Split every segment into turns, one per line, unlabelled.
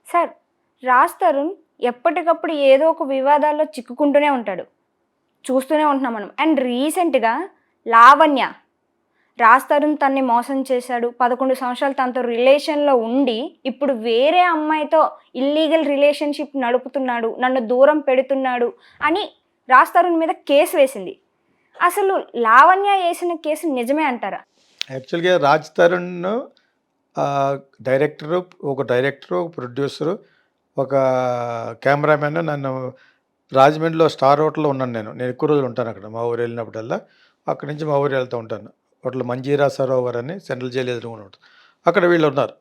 Sir, Raj Tarun ఎప్పటికప్పుడు ఏదో ఒక వివాదాల్లో చిక్కుకుంటూనే ఉంటాడు. చూస్తూనే ఉంటున్నాం మనం. అండ్ రీసెంట్‌గా లావణ్య, రాజ్ తరుణ్ తనని మోసం చేశాడు. 11 సంవత్సరాలు తనతో రిలేషన్‌లో ఉండి, ఇప్పుడు వేరే అమ్మాయితో ఇల్లీగల్ రిలేషన్‌షిప్ నడుపుతున్నాడు, నన్ను దూరం పెడుతున్నాడు అని రాజ్ తరుణ్ మీద కేసు వేసింది. అసలు లావణ్య ఏసిన కేసు నిజమే అంటారా?
యాక్చువల్‌గా 'రాజ్ తరుణ్' డైరెక్టరు, ఒక ప్రొడ్యూసరు, ఒక కెమెరామెన్ నన్ను రాజమండ్రిలో స్టార్ హోటల్‌లో ఉన్నాను నేను. నేను ఎక్కువ రోజులు ఉంటాను అక్కడ. మా ఊరు వెళ్ళినప్పుడల్లా అక్కడి నుంచి మా ఊరు వెళ్తూ ఉంటాను. హోటల్ మంజీరా సరోవర్ అని సెంట్రల్ జైలు ఎదురుగుండా ఉంటుంది. అక్కడ వీళ్ళు ఉన్నారు.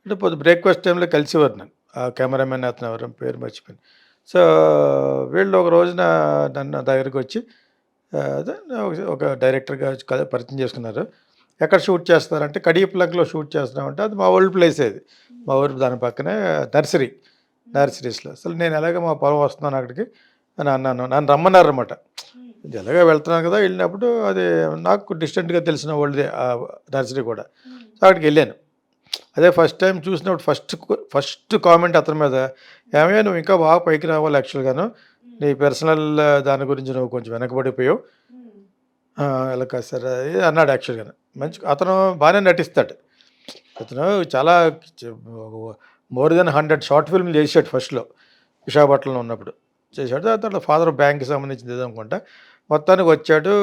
అంటే బ్రేక్‌ఫాస్ట్ టైంలో కలిసేవారు నన్ను. ఆ కెమెరామెన్ అతను ఎవరో పేరు మర్చిపోయాను. సో, వీళ్ళు ఒక రోజున నన్ను దగ్గరికొచ్చి అదే ఒక డైరెక్టర్‌గా పరిచయం చేసుకున్నారు. ఎక్కడ షూట్ చేస్తున్నారంటే కడియప్లగ్‌లో షూట్ చేస్తున్నామంటే అది మా ఓల్డ్ ప్లేసే అది. మా ఊరు దాని పక్కనే నర్సరీస్‌లో. అసలు నేను ఎలాగో మా పొలం వస్తున్నాను అక్కడికి అని అన్నాను. నన్ను రమ్మన్నారనమాట. ఎలాగో వెళ్తున్నాను కదా! వెళ్ళినప్పుడు అది నాకు డిస్టెంట్‌గా తెలిసిన వాళ్ళదే నర్సరీ కూడా. సో, అక్కడికెళ్ళాను. అదే ఫస్ట్ టైం చూసినప్పుడు ఫస్ట్ కామెంట్ అతని మీద, "ఏమయ్య నువ్వు ఇంకా బాగా పైకి రావాలి యాక్చువల్‌గాను. నీ పర్సనల్ దాని గురించి నువ్వు కొంచెం వెనకబడిపోయావు." ఇలా కాదు సార్ అది అన్నాడు యాక్చువల్‌గాను. అతను బాగానే నటిస్తాడు. అతను చాలా చ మోర్ దెన్ 100 షార్ట్ ఫిల్మ్‌లు చేసాడు ఫస్ట్‌లో. విశాఖపట్నంలో ఉన్నప్పుడు చేశాడు. తర్వాత ఫాదర్ బ్యాంక్‌కి సంబంధించింది ఏదో అనుకుంటా. మొత్తానికి వచ్చాడు.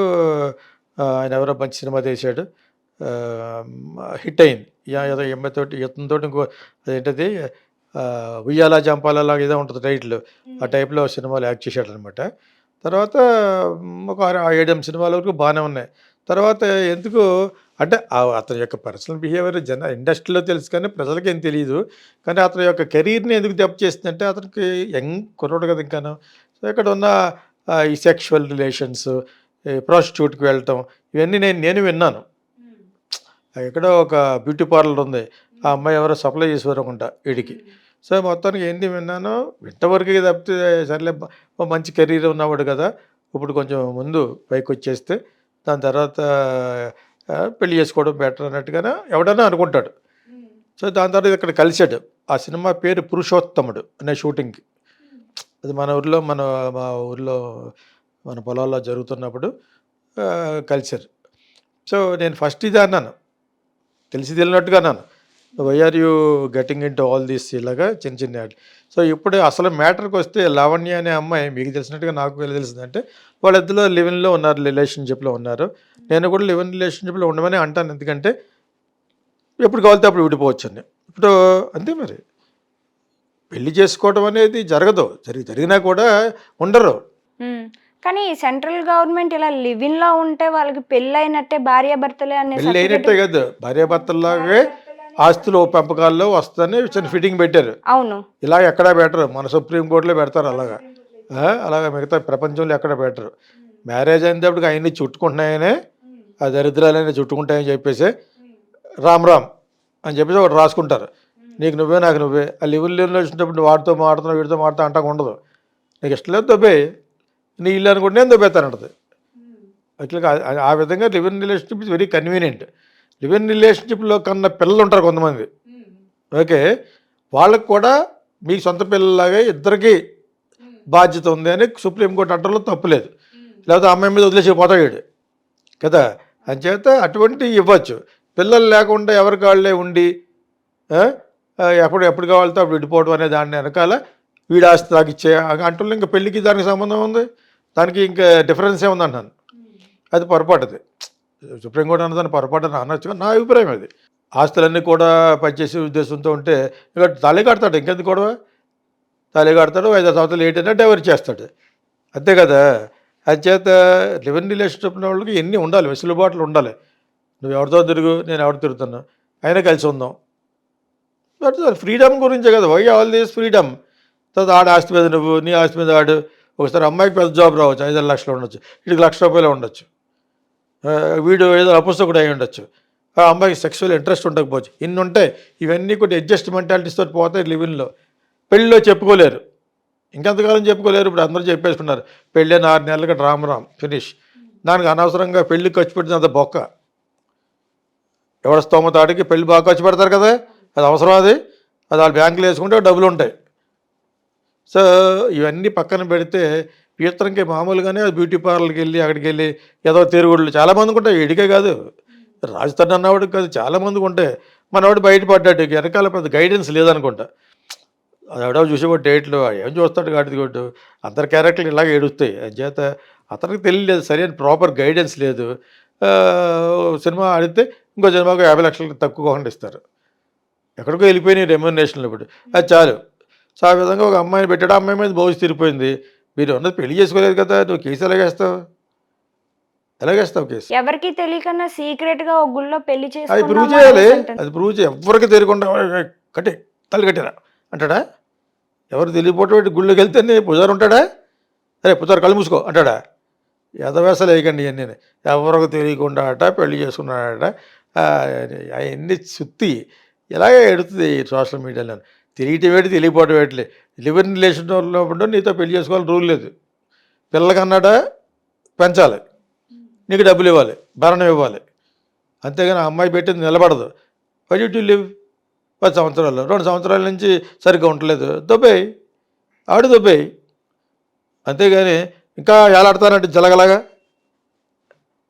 ఆయన ఎవరో మంచి సినిమా తీశాడు. హిట్ అయింది. ఏదో ఈమెతోటి ఇతనితోటి ఇంకో అదేంటది 'ఉయ్యాల జంపాలలాగా' ఏదో ఉంటుంది టైటిల్. ఆ టైప్‌లో సినిమాలో యాక్ట్ చేశాడనమాట. తర్వాత ఒక 7, 8 సినిమాల వరకు బాగానే ఉన్నాయి. తర్వాత ఎందుకో అంటే అతని యొక్క పర్సనల్ బిహేవియర్ ఇండస్ట్రీలో తెలుసు కానీ ప్రజలకేం తెలీదు. కానీ అతని యొక్క కెరీర్‌ని ఎందుకు దెబ్బ చేసిందంటే అతనికి యంగ్ కుర్రోడు కదా ఇంకాను. సో, ఇక్కడ ఉన్న ఈ సెక్షువల్ రిలేషన్స్, ఈ ప్రాస్టిట్యూట్‌కి వెళ్ళటం ఇవన్నీ నేను విన్నాను. ఎక్కడో ఒక బ్యూటీ పార్లర్ ఉంది. ఆ అమ్మాయి ఎవరో సప్లై చేసేవారు అనుకుంటా ఈడికి. సో, మొత్తానికి ఏంది విన్నాను. వింటవరకే తప్పితే సర్లే ఓ మంచి కెరీర్ ఉన్నవాడు కదా! ఇప్పుడు కొంచెం ముందు పైకొచ్చేస్తే దాని తర్వాత పెళ్లి చేసుకోవడం బెటర్ అన్నట్టుగానే ఎవడన్నా అనుకుంటాడు. సో, దాని తర్వాత ఇక్కడ కలిసాడు. ఆ సినిమా పేరు 'పురుషోత్తముడు' అనే షూటింగ్‌కి. అది మా ఊర్లో మన పొలాల్లో జరుగుతున్నప్పుడు కలిసారు. సో, నేను ఫస్ట్ ఇదే అన్నాను. తెలిసి తెలియనట్టుగా అన్నాను. Why are you getting into all this ఇలాగా చిన్న యాడ్. సో, ఇప్పుడు అసలు మ్యాటర్‌కి వస్తే లావణ్య అనే అమ్మాయి మీకు తెలిసినట్టుగా నాకు ఎలా తెలిసిందంటే వాళ్ళిద్దరూ లివ్-ఇన్‌లో ఉన్నారు, రిలేషన్‌షిప్‌లో ఉన్నారు. నేను కూడా లివ్-ఇన్ రిలేషన్‌షిప్‌లో ఉండమని అంటాను. ఎందుకంటే ఎప్పుడు కావాలితే అప్పుడు విడిపోవచ్చని. ఇప్పుడు అంతే మరి. పెళ్లి చేసుకోవడం అనేది జరగదు. జరిగినా కూడా ఉండరు.
కానీ సెంట్రల్ గవర్నమెంట్ ఇలా లివ్ ఇన్‌లో ఉంటే వాళ్ళకి పెళ్లయినట్టే భార్యాభర్తలే అనే
పెళ్లి అయినట్టే కాదు, భార్యాభర్తల్లాగే ఆస్తులు పెంపకాల్లో వస్తుందని చిన్న ఫిట్టింగ్ పెట్టారు.
అవును.
ఇలా ఎక్కడా పెట్టరు. మన సుప్రీంకోర్టులో పెడతారు అలాగా. అలాగా మిగతా ప్రపంచంలో ఎక్కడ పెట్టరు. మ్యారేజ్ అయినప్పటికి అవన్నీ చుట్టుకుంటున్నాయనే, ఆ దరిద్రాలన్నీ చుట్టుకుంటాయని చెప్పేసి రామ్ రామ్ అని చెప్పేసి ఒకటి రాసుకుంటారు. నీకు నువ్వే నాకు నువ్వే. ఆ లివ్-ఇన్ రిలేషన్‌షిప్ వాడితో మాడుతున్నావు వీడితో మాడుతా అంటాకు ఉండదు. నీకు ఇష్టం లేదు దొబ్బేయి, నీ ఇల్లు అనుకుంటే నేను దొబ్బేస్తానంటది. యాక్చువల్‌గా ఆ విధంగా live-in relationship is very convenient. Live-in రిలేషన్‌షిప్‌లో కన్నా పిల్లలు ఉంటారు కొంతమంది. ఓకే. వాళ్ళకి కూడా మీ సొంత పిల్లలాగే ఇద్దరికీ బాధ్యత ఉంది అని సుప్రీంకోర్టు అంటంలో తప్పు లేదు. లేకపోతే అమ్మాయి మీద వదిలేసి పోతాడు వీడు కదా. అంచేత అటువంటివి ఇవ్వచ్చు. పిల్లలు లేకుండా ఎవరికి వాళ్ళే ఉండి ఎప్పుడు కావాలితే అప్పుడు విడిపోవడం అనే దాన్ని వెనకాల వీడి ఆస్తి నాకు ఇచ్చే అంటున్నా ఇంకా పెళ్ళికి దానికి సంబంధం ఉంది. దానికి ఇంకా డిఫరెన్స్ ఏముంది అంటాను. అది పొరపాటుది. సుప్రీంకోర్టు అన్నదాన్ని పొరపాటు అనొచ్చు. నా అభిప్రాయం అది. ఆస్తులన్నీ కూడా పనిచేసే ఉద్దేశంతో ఉంటే ఇక తాళి కడతాడు. ఇంకెందుకు గొడవ? తాళి కడతాడు, 5 సంవత్సరాలు ఏంటంటే డైవర్స్ చేస్తాడు. అంతే కదా. అంచేత లివ్-ఇన్ రిలేషన్షిప్ ఉన్న వాళ్ళకి ఎన్ని ఉండాలి, వెసులుబాట్లు ఉండాలి. నువ్వు ఎవరితో తిరుగు, నేను ఎవరు తిరుగుతున్నా, అయినా కలిసి ఉందాం. బట్ ఫ్రీడమ్ గురించే కదా. Why all this freedom. తర్వాత ఆడ ఆస్తి మీద నువ్వు, నీ ఆస్తి మీద ఆడు. ఒకసారి అమ్మాయికి పెద్ద జాబ్ రావచ్చు, 5-6 లక్షలు ఉండొచ్చు, వీడికి ₹1,00,000 ఉండొచ్చు. వీడు ఏదో అపుస్తకుడు అయి ఉండొచ్చు. ఆ అమ్మాయికి సెక్సువల్ ఇంట్రెస్ట్ ఉండకపోవచ్చు. ఇన్ని ఉంటాయి. ఇవన్నీ కూడా అడ్జస్ట్ మెంటాలిటీస్తో పోతాయి లివ్-ఇన్‌లో. పెళ్ళిలో చెప్పుకోలేరు. ఇంకెంతకాలం చెప్పుకోలేరు. ఇప్పుడు అందరూ చెప్పేసుకున్నారు. పెళ్ళైన 6 నెలలకి రామ్ ఫినిష్. దానికి అనవసరంగా పెళ్ళికి ఖర్చు పెట్టినంత బొక్క. ఎవడ స్తోమత ఆడికి పెళ్ళి బాగా ఖర్చు పెడతారు కదా. అది అవసరం అది. అది వాళ్ళు బ్యాంకులో వేసుకుంటే డబ్బులు ఉంటాయి. సో ఇవన్నీ పక్కన పెడితే పీతరంకి మామూలుగానే బ్యూటీ పార్లర్కి వెళ్ళి అక్కడికి వెళ్ళి ఏదో తిరుగుళ్ళు చాలామందికి ఉంటాయి. ఇడికే కాదు, రాజధాని అన్నవాడికి కాదు, చాలామందికి ఉంటాయి. మనవాడు బయటపడ్డాడు, వెనకాల పెద్ద గైడెన్స్ లేదనుకుంటా. అది ఎవడో చూసేవాడు డేట్లు ఏం చూస్తాడు గాడిది కొట్టు. అందరి క్యారెక్టర్లు ఇలాగే ఏడుస్తాయి. చేత అతనికి తెలియలేదు, సరైన ప్రాపర్ గైడెన్స్ లేదు. సినిమా ఆడితే ఇంకో సినిమాకు 50 లక్షలు తక్కువ కాకుండా ఇస్తారు. ఎక్కడికో వెళ్ళిపోయినాయి రెమ్యూనరేషన్లు ఇప్పుడు. అది చాలు. సో ఆ విధంగా ఒక అమ్మాయిని పెట్టాడు, ఆ అమ్మాయి మీద బోజు తిరిగిపోయింది. మీరు ఉన్నది పెళ్లి చేసుకోలేదు కదా, నువ్వు కేసు ఎలాగేస్తావు? ఎలాగేస్తావు కేసు?
ఎవరికి తెలియకన్నా సీక్రెట్ గా ఒక గుళ్ళో పెళ్లి
అది ప్రూవ్ చేయాలి. అది ప్రూవ్ చేయాలి. ఎవరికి తెలియకుండా కట్టి తల్లి కట్టిరా అంటాడా? ఎవరు తెలియపోవటం గుళ్ళోకి వెళ్తే పుజారు ఉంటాడా? అరే పుజారు కళ్ళు మూసుకో అంటాడా? ఎదవేసలు వేయకండి ఇవన్నీ. ఎవరికి తెలియకుండా అట పెళ్లి చేసుకున్నాడట. అవన్నీ సుత్తి ఇలాగే ఎడుతుంది సోషల్ మీడియాలో. తెలియటం ఏంటి, తెలియపోవటం ఏంటి. లివ్ ఇన్ రిలేషన్లో ఉన్నప్పుడు నీతో పెళ్లి చేసుకోవాలని రూల్ లేదు. పిల్లలకన్నాడా పెంచాలి, నీకు డబ్బులు ఇవ్వాలి, భరణం ఇవ్వాలి. అంతేగాని ఆ అమ్మాయి పెట్టింది నిలబడదు. వై టు లివ్ 10 సంవత్సరాలు 2 సంవత్సరాల నుంచి సరిగ్గా ఉండలేదు, దొబ్బేయి, ఆడు దొబ్బేయి. అంతేగాని ఇంకా ఏలాడతానంటే జలగలాగా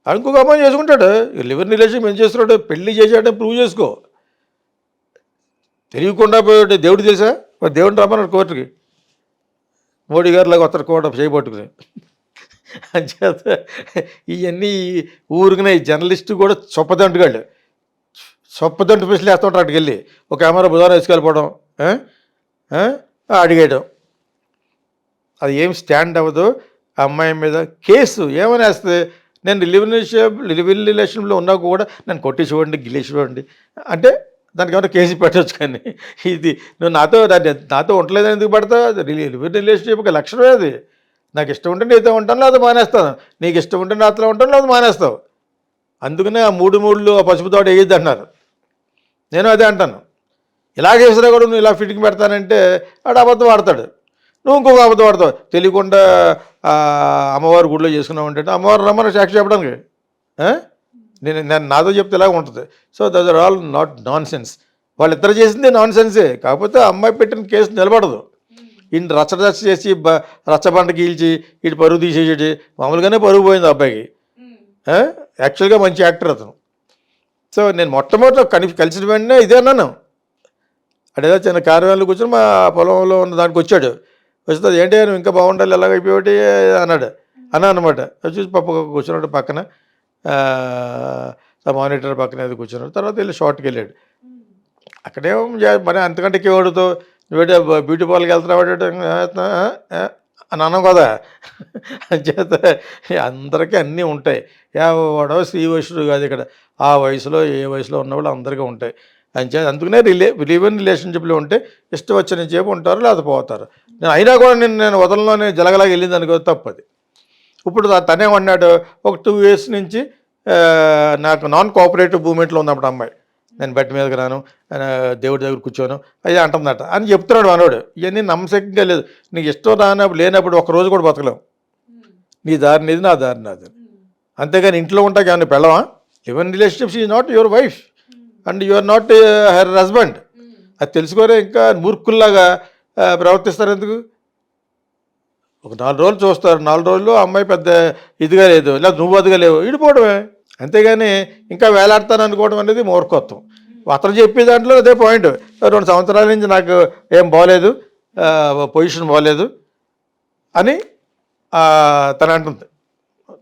ఇంకొక అమ్మాయి చేసుకుంటాడు. లివ్ ఇన్ రిలేషన్ ఏం చేస్తున్నాడు, పెళ్లి చేసాడంటే ప్రూవ్ చేసుకో. తెలియకుండా పోయి దేవుడు తెలుసా, మరి దేవుడిని రమ్మన్నాడు కోర్టుకి. మోడీ గారిలాగా వస్తారు కోట చేయబట్టుకుని. అంచేత ఇవన్నీ ఊరికినే జర్నలిస్టు కూడా చొప్పదంటుగాళ్ళు చొప్పదంటు పిసిలు వేస్తుంటారు. అక్కడికి వెళ్ళి ఒక కెమెరా బుధారం వేసుకెళ్ళిపోవడం, అడిగేయడం. అది ఏం స్టాండ్ అవ్వదు. ఆ అమ్మాయి మీద కేసు ఏమని వేస్తుంది, నేను లివ్ ఇన్ రిలేషన్లో ఉన్నా కూడా నన్ను కొట్టి చూడండి, గిల్లేసి చూడండి అంటే దానికి ఏమైనా కేసు పెట్టవచ్చు. కానీ ఇది నువ్వు నాతో ఉండలేదని ఎందుకు పడతావు? లివ్ ఇన్ రిలేషన్షిప్ ఒక లక్షణమే అది. నాకు ఇష్టం ఉంటే నీతో ఉంటాను, లేదా మానేస్తాను. నీకు ఇష్టం ఉంటే నాతో ఉంటాను, లేదా మానేస్తావు. అందుకనే ఆ 3 మూడులు ఆ పసుపు తోట వేయద్దు అన్నారు. నేను అదే అంటాను. ఇలాగేసినా కూడా నువ్వు ఇలా ఫిట్టింగ్ పెడతానంటే ఆడు అబద్ధం ఆడతాడు, నువ్వు ఇంకొక అబద్ధం ఆడతావు. తెలియకుండా అమ్మవారి గుడిలో చేసుకున్నావు అంటే అమ్మవారు రమ్మని సాక్షి చెప్పడానికి నేను నాతో చెప్తే ఇలాగ ఉంటుంది. So that are all not nonsense. వాళ్ళిద్దరు చేసింది నాన్ సెన్సే. కాకపోతే అమ్మాయి పెట్టిన కేసు నిలబడదు. ఈయన రచ్చ చేసి రచ్చబండ గీల్చి ఇటు పరుగు తీసేసి మామూలుగానే పరుగు పోయింది అబ్బాయికి. యాక్చువల్గా మంచి యాక్టర్ అతను. సో నేను మొట్టమొదటి కలిసిన వెంటనే ఇదే అన్నాను. అడేదో చిన్న కార్యాలయంలో కూర్చొని మా పొలంలో ఉన్న దానికి వచ్చాడు. వస్తే ఏంటి నువ్వు ఇంకా బాగుండాలి ఎలాగైపోయాటి అన్నాడు. అనమాట. చూసి కూర్చున్నాడు పక్కన, మానిటర్ పక్కన ఏదో కూర్చున్నాడు. తర్వాత వెళ్ళి షార్ట్కి వెళ్ళాడు. అక్కడేమో మరి అంతకంటే కేవడుతో నువ్వేంటి బ్యూటీ పార్లర్కి వెళ్తున్నావు అని అన్నాం కదా. అంచేత అందరికీ అన్నీ ఉంటాయి. వాడో శ్రీ వయసుడు కాదు ఇక్కడ. ఆ వయసులో ఏ వయసులో ఉన్నవాళ్ళు అందరికీ ఉంటాయి. అందుకనే లివ్ ఇన్ రిలేషన్షిప్లో ఉంటే ఇష్టం వచ్చిన చేపు ఉంటారు, లేదా పోతారు. అయినా కూడా నేను వదలలోనే జలగలాగా వెళ్ళింది అనుకో తప్పది. ఇప్పుడు తనే అన్నాడు, ఒక 2 years నుంచి నాకు నాన్ కోఆపరేటివ్ మూమెంట్లో ఉన్నప్పుడు అమ్మాయి, నేను బెడ్ మీదకి రాను, దేవుడి దగ్గర కూర్చోను అది అంటుందట అని చెప్తున్నాడు మనోడు. ఇవన్నీ నమ్మశక్యంగా లేదు. నీకు ఇష్టం రానప్పుడు లేనప్పుడు ఒక్కరోజు కూడా బతకలేవు. నీ దారి నీది, నా దారి నాది. అంతేగాని ఇంట్లో ఉంటాక ఏమన్నా పెళ్ళవా? Live in relationships is not your wife and you are not her husband. అది తెలుసుకోరే ఇంకా మూర్ఖుల్లాగా ప్రవర్తిస్తారు. ఎందుకు? ఒక 4 రోజులు చూస్తారు, 4 రోజుల్లో అమ్మాయి పెద్ద ఇదిగా లేదు, లేదా నువ్వు అదిగా లేవు, ఇడిపోవడమే. అంతేగాని ఇంకా వేలాడతాను అనుకోవడం అనేది మూర్ఖత్వం. అతను చెప్పే దాంట్లో అదే పాయింట్. 2 సంవత్సరాల నుంచి నాకు ఏం బాగోలేదు, పొజిషన్ బాగోలేదు అని తను అంటుంది.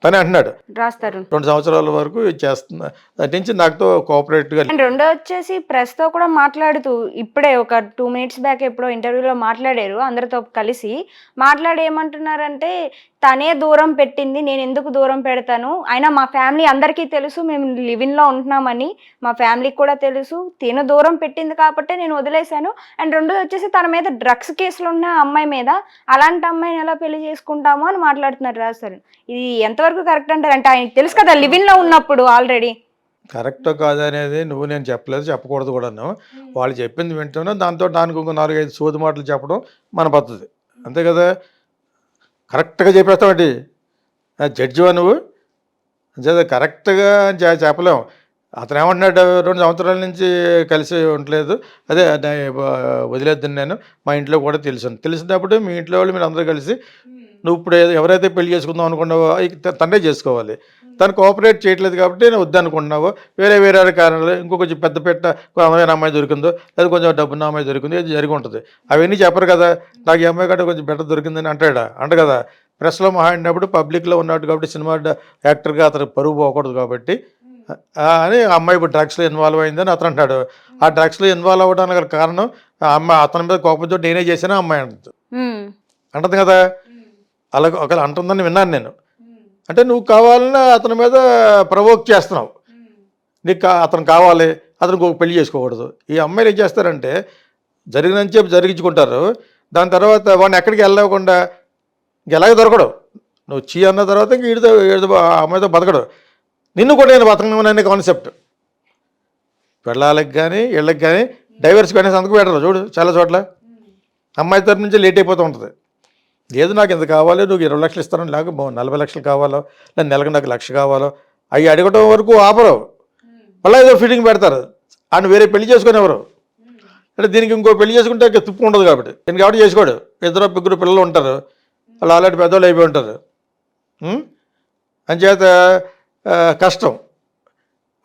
తనే అంటున్నాడు
రాస్తారు
2 సంవత్సరాల వరకు చేస్తున్నా దాని నుంచి నాకుతో కోఆపరేట్గా.
అండ్ రెండో వచ్చేసి ప్రెస్తో కూడా మాట్లాడుతూ ఇప్పుడే ఒక 2 minutes బ్యాక్ ఎప్పుడో ఇంటర్వ్యూలో మాట్లాడారు. అందరితో కలిసి మాట్లాడి ఏమంటున్నారంటే, తనే దూరం పెట్టింది, నేను ఎందుకు దూరం పెడతాను, అయినా మా ఫ్యామిలీ అందరికీ తెలుసు మేము లివిన్లో ఉంటున్నామని, మా ఫ్యామిలీకి కూడా తెలుసు, తిను దూరం పెట్టింది కాబట్టి నేను వదిలేశాను. అండ్ రెండోది వచ్చేసి తన మీద డ్రగ్స్ కేసులు ఉన్న అమ్మాయి మీద, అలాంటి అమ్మాయిని ఎలా పెళ్లి చేసుకుంటామో అని మాట్లాడుతున్నారు రాస్తారు. ఇది ఎంతవరకు కరెక్ట్ అంటారు? అంటే ఆయనకి తెలుసు కదా లివిన్లో ఉన్నప్పుడు ఆల్రెడీ.
కరెక్టో కాదనేది నువ్వు నేను చెప్పలేదు, చెప్పకూడదు కూడా. వాళ్ళు చెప్పింది వింటున్నా, దానికి ఇంకో 4-5 సోది మాటలు చెప్పడం మన పద్ధతి, అంతే కదా. కరెక్ట్గా చెప్పేస్తామండి, జడ్జివా నువ్వు? అంతే కరెక్ట్గా చెప్పలేము. అతను ఏమంటున్నాడు, 2 సంవత్సరాల నుంచి కలిసి ఉండలేదు, అదే వదిలేద్దని నేను, మా ఇంట్లో కూడా తెలిసినప్పుడు మీ ఇంట్లో వాళ్ళు మీరు అందరూ కలిసి నువ్వు ఇప్పుడు ఎవరైతే పెళ్లి చేసుకుందాం అనుకున్నావో తన్నే చేసుకోవాలి. తను కోఆపరేట్ చేయట్లేదు కాబట్టి నేను వద్దనుకుంటున్నావు, వేరే కారణాలు, ఇంకో కొంచెం పెద్ద పెట్ట అందమైన అమ్మాయి దొరికిందో, లేదా కొంచెం డబ్బున్న అమ్మాయి దొరికిందో ఇది జరిగి ఉంటుంది. అవన్నీ చెప్పరు కదా, నాకు ఈ అమ్మాయి కంటే కొంచెం బెటర్ దొరికిందని అంట కదా. ప్రెస్లో మాట్లాడినప్పుడు పబ్లిక్లో ఉన్నాడు కాబట్టి, సినిమా యాక్టర్గా అతను పరువు పోకూడదు కాబట్టి అని ఆ అమ్మాయి ఇప్పుడు డ్రగ్స్లో ఇన్వాల్వ్ అయిందని అతను అంటాడు. ఆ డ్రగ్స్లో ఇన్వాల్వ్ అవ్వడానికి గల కారణం ఆ అమ్మాయి అతని మీద కోపంతో నేనే చేశాను అమ్మాయి అంటుంది కదా. అలాగే ఒకవేళ అంటుందని విన్నాను నేను. అంటే నువ్వు కావాలని అతని మీద ప్రవోక్ చేస్తున్నావు, నీకు అతను కావాలి, అతనికి ఒక పెళ్లి చేసుకోకూడదు. ఈ అమ్మాయిలు ఏం చేస్తారంటే జరిగినని చెప్పి జరిగించుకుంటారు, దాని తర్వాత వాడిని ఎక్కడికి వెళ్ళకుండా ఎలాగే దొరకడు. నువ్వు చీ అన్న తర్వాత ఇంక ఈడితో అమ్మాయితో బతకడు, నిన్ను కూడా నేను బతకననే కాన్సెప్ట్. పెళ్ళాలకు కానీ వీళ్ళకి కానీ డైవర్స్ కానీ సంతకం పెట్టరు చూడు చాలా చోట్ల. అమ్మాయి తరపు నుంచి లేట్ అయిపోతూ ఉంటుంది. లేదు నాకు ఇంత కావాలి, నువ్వు 20 లక్షలు ఇస్తాను, లేక 40 లక్షలు కావాలో, లేదా నెలకు నాకు 1,00,000 కావాలో, అవి అడగటం వరకు ఆపరు. మళ్ళీ ఏదో ఫిట్టింగ్ పెడతారు, ఆయన వేరే పెళ్లి చేసుకుని ఎవరు అంటే దీనికి ఇంకో పెళ్లి చేసుకుంటే తుప్పు ఉండదు కాబట్టి దీనికి కాబట్టి చేసుకోడు. 2 పిల్లలు ఉంటారు, వాళ్ళు ఆల్రెడీ పెద్దవాళ్ళు అయిపోయి ఉంటారు. అంచేత కష్టం.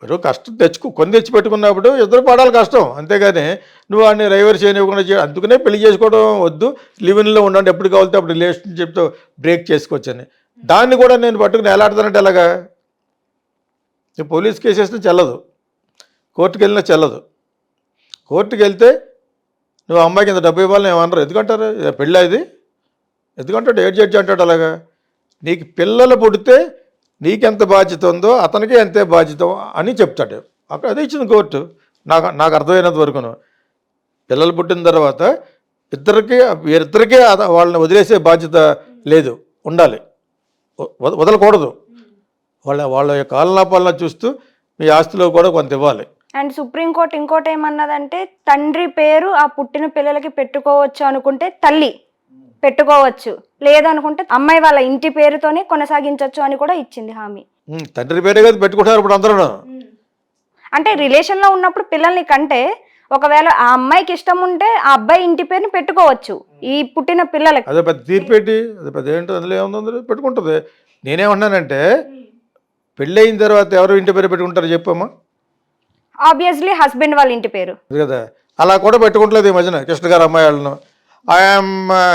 మీరు కష్టం కొని తెచ్చి పెట్టుకున్నప్పుడు ఇద్దరు పడాలి కష్టం, అంతేగాని నువ్వు వాడిని రైవర్ చేయనివ్వకుండా అందుకనే పెళ్లి చేసుకోవడం వద్దు, లివిన్లో ఉండండి, ఎప్పుడు కావాలితే అప్పుడు రిలేషన్షిప్తో బ్రేక్ చేసుకోవచ్చని. దాన్ని కూడా నేను పట్టుకుని ఎలాడుతానంటే ఎలాగా, పోలీస్ కేసు వేస్తే చెల్లదు, కోర్టుకు వెళ్ళినా చెల్లదు. కోర్టుకు వెళ్తే నువ్వు అమ్మాయికి ఇంత డబ్బు ఇవ్వాలని ఏమన్నారు, ఎందుకంటారు పెళ్ళి ఇది, ఎందుకంటాడు ఏడ్ జడ్జి అంటాడు. అలాగా నీకు పిల్లలు పుడితే నీకెంత బాధ్యత ఉందో అతనికి అంతే బాధ్యత అని చెప్తాడు. అక్కడ అదే ఇచ్చింది కోర్టు. నాకు అర్థమైనంత వరకును పిల్లలు పుట్టిన తర్వాత వీరిద్దరికీ వాళ్ళని వదిలేసే బాధ్యత లేదు, ఉండాలి, వదలకూడదు. వాళ్ళ యొక్క ఆలనాపాలన చూస్తూ మీ ఆస్తిలో కూడా కొంత ఇవ్వాలి.
అండ్ సుప్రీంకోర్టు ఇంకోటి ఏమన్నదంటే తండ్రి పేరు ఆ పుట్టిన పిల్లలకి పెట్టుకోవచ్చు అనుకుంటే తల్లి పెట్టుకోవచ్చు, లేదనుకుంటే అమ్మాయి వాళ్ళ ఇంటి పేరుతోనే కొనసాగించవచ్చు అని కూడా ఇచ్చింది హామీ.
తండ్రి పేరే కదా పెట్టుకుంటారు ఇప్పుడు అందరూ.
అంటే రిలేషన్లో ఉన్నప్పుడు పిల్లల్ని కంటే ఒకవేళ ఆ అమ్మాయికి ఇష్టం ఉంటే ఆ అబ్బాయి ఇంటి పేరుని పెట్టుకోవచ్చు ఈ పుట్టిన పిల్లలకి.
అదే పెద్ద తీర్పెట్టి అదే పెద్ద ఏంటో అందులో ఏముందో పెట్టుకుంటుంది. నేనేమన్నానంటే పెళ్ళి అయిన తర్వాత ఎవరు ఇంటి పేరు పెట్టుకుంటారు చెప్పమ్మా.
ఆబ్వియస్లీ హస్బెండ్ వాళ్ళ ఇంటి పేరు
కదా, అలా కూడా పెట్టుకుంటలేదు ఈ మధ్యన. కృష్ణ గారు అమ్మాయి వాళ్ళను I'm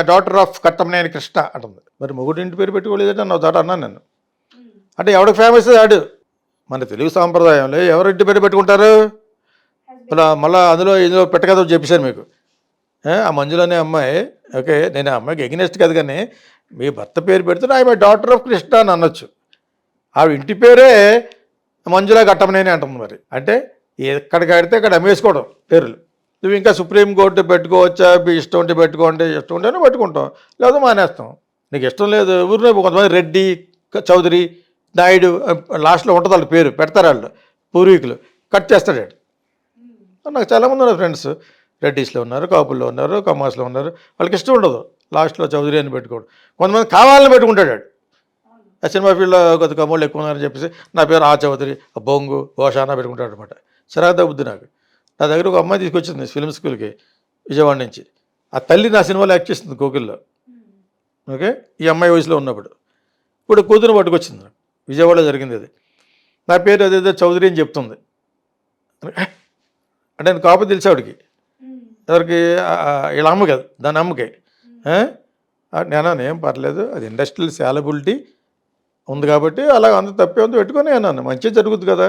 daughter of Kattamaneni Krishna అంటుంది. మరి మొగుడు ఇంటి పేరు పెట్టుకోలేదంటే నా దాట అన్నాను నేను. అంటే ఎవరికి ఫేమస్ ఆడు. మన తెలుగు సాంప్రదాయంలో ఎవరు ఇంటి పేరు పెట్టుకుంటారు, మళ్ళీ ఇందులో పెట్టకదో చెప్పేశాను మీకు. ఆ మంజులోనే అమ్మాయి, ఓకే నేను ఆ అమ్మాయికి ఎగ్నెస్ట్ కదా, కానీ మీ భర్త పేరు పెడితే ఆమె డాటర్ ఆఫ్ కృష్ణ అని అనొచ్చు. ఆవిడ ఇంటి పేరే మంజులా కట్టమనేని అంటుంది. మరి అంటే ఎక్కడికి ఆడితే అక్కడ అమ్మేసుకోవడం పేర్లు. నువ్వు ఇంకా సుప్రీంకోర్టు పెట్టుకోవచ్చా, మీ ఇష్టం ఉంటే పెట్టుకోండి, ఇష్టం ఉంటేనే పెట్టుకుంటాం, లేదా మానేస్తాం. నీకు ఇష్టం లేదు ఊరినే కొంతమంది రెడ్డి, చౌదరి, నాయుడు లాస్ట్లో ఉంటుంది వాళ్ళ పేరు పెడతారు, వాళ్ళు పూర్వీకులు కట్ చేస్తాడు. నాకు చాలామంది ఉన్నారు ఫ్రెండ్స్, రెడ్డిస్లో ఉన్నారు, కాపుల్లో ఉన్నారు, కమ్మాస్లో ఉన్నారు, వాళ్ళకి ఇష్టం ఉండదు లాస్ట్లో చౌదరి అని పెట్టుకోవడం. కొంతమంది కావాలని పెట్టుకుంటాడు. ఆ సినిమా ఫీల్డ్లో కొద్ది కమ్మోళ్ళు ఎక్కువ ఉన్నారని చెప్పేసి నా పేరు ఆ చౌదరి, ఆ బొంగు, ఓషానా పెట్టుకుంటాడు అనమాట. సరదా బుద్ధి నాకు. నా దగ్గర ఒక అమ్మాయి తీసుకొచ్చింది ఫిల్మ్ స్కూల్కి విజయవాడ నుంచి. ఆ తల్లి నా సినిమాలో యాక్ట్ చేస్తుంది కోకిల్లో. ఓకే, ఈ అమ్మాయి వయసులో ఉన్నప్పుడు. ఇప్పుడు కూతురు పట్టుకొచ్చింది, విజయవాడలో జరిగింది అది. నా పేరు అదేదో చౌదరి అని చెప్తుంది. అంటే నేను కాపు తెలిసి ఆవిడకి, ఎవరికి వీళ్ళ అమ్మ కాదు, దాని అమ్మకి. నేను ఏం పర్లేదు, అది ఇండస్ట్రియల్ సాలబిలిటీ ఉంది కాబట్టి అలా అంత తప్పే ఉంది పెట్టుకొని అన్నాను, మంచిగా జరుగుద్ది కదా,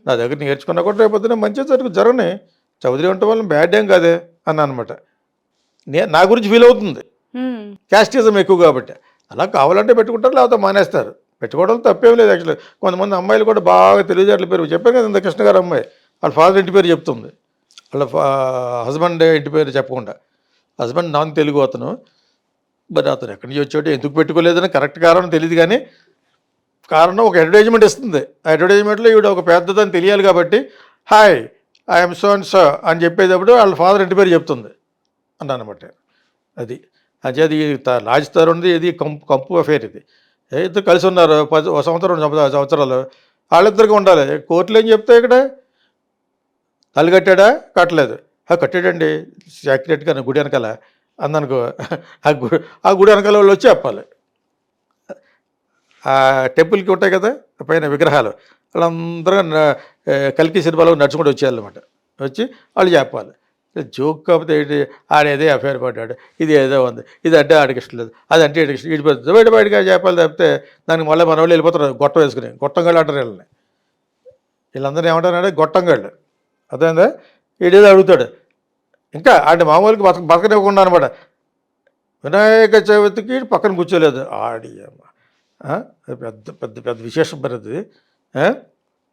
నా దగ్గర నేర్చుకున్నా కూడా రేపొద్దునే మంచిగా జరగని చౌదరి ఉండటం వల్ల బ్యాడ్ ఏం కాదే అన్నా అనమాట. నా గురించి ఫీల్ అవుతుంది, క్యాస్టిజం ఎక్కువ కాబట్టి. అలా కావాలంటే పెట్టుకుంటారు, లేకపోతే మానేస్తారు. పెట్టుకోవడం తప్పేం లేదు. యాక్చువల్లీ కొంతమంది అమ్మాయిలు కూడా బాగా తెలివితేటల పేరు చెప్పాను కదా, ఇంత కృష్ణ గారు అమ్మాయి వాళ్ళ ఫాదర్ ఇంటి పేరు చెప్తుంది, వాళ్ళ హస్బెండ్ ఇంటి పేరు చెప్పకుండా. హస్బెండ్ నాన్ తెలుగు అతను, మరి అతను ఎక్కడి నుంచి వచ్చాడో ఎందుకు పెట్టుకోలేదని కరెక్ట్ కారణం తెలియదు, కానీ కారణం ఒక అడ్వర్టైజ్మెంట్ ఇస్తుంది. ఆ అడ్వర్టైజ్మెంట్లో ఈవిడ ఒక పెద్దదని తెలియాలి కాబట్టి hi I'm so and so అని చెప్పేటప్పుడు వాళ్ళ ఫాదర్ ఇంటి పేరు చెప్తుంది అన్నమాట. అది అది రాజుతారు ఉంది, ఇది కంపు అఫేర్. ఇది ఇద్దరు కలిసి ఉన్నారు 10 సంవత్సరం 2 సంవత్సరాలు, వాళ్ళిద్దరికి ఉండాలి. కోర్టులు ఏం చెప్తాయి ఇక్కడ, తాళి కట్టాడా కట్టలేదు కట్టాడండి సెక్రెట్గా గుడి వెనకాల అందనుకో ఆ గుడి వెనకాల వాళ్ళు వచ్చి చెప్పాలి. ఆ టెంపుల్కి ఉంటాయి కదా పైన విగ్రహాలు, వాళ్ళందరూ కల్కి సినిమాలో నడుచుకుంటూ వచ్చేయాలన్నమాట. వచ్చి వాళ్ళు చెప్పాలి. జోక్ కాకపోతే ఏంటి, ఆడేదే అఫైర్ పడ్డాడు, ఇది ఏదో ఉంది, ఇది అంటే ఆడికి ఇష్టం లేదు, అది అంటే ఇడికి ఇష్టం, ఇటు బయటగా చెప్పాలి తప్పితే దానికి మళ్ళీ మన వాళ్ళు వెళ్ళిపోతారు గొట్టం వేసుకుని. గొట్టంగాళ్ళు అంటారు వీళ్ళని. వీళ్ళందరూ ఏమంటారంటే గొట్టంగాళ్ళు. అర్థమైందా? వీడేదో అడుగుతాడు, ఇంకా అంటే మామూలుగా బతకనివ్వకుండా అనమాట. వినాయక చవితికి పక్కన కూర్చోలేదు ఆడి అమ్మ. పెద్ద పెద్ద పెద్ద విశేషం పరిది.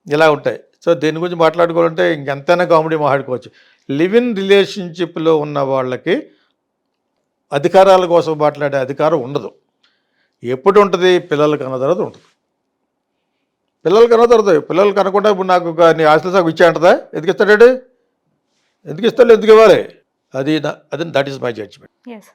ఇలా ఉంటాయి. సో దీని గురించి మాట్లాడుకోవాలంటే ఇంకెంతైనా కామెడీ మాట్లాడుకోవచ్చు. లివ్ ఇన్ రిలేషన్షిప్లో ఉన్న వాళ్ళకి అధికారాల కోసం మాట్లాడే అధికారం ఉండదు. ఎప్పుడు ఉంటుంది? పిల్లలు కన్న తర్వాత ఉంటుంది. పిల్లలు కన్న తర్వాత. పిల్లలు కనకుండా ఇప్పుడు నాకు నీ ఆస్తుల సగం ఇచ్చేయంటదా? ఎందుకు ఇస్తాడు? ఎందుకు ఇస్తాడు? ఎందుకు ఇవ్వాలి? అది that is my judgement.
Yes.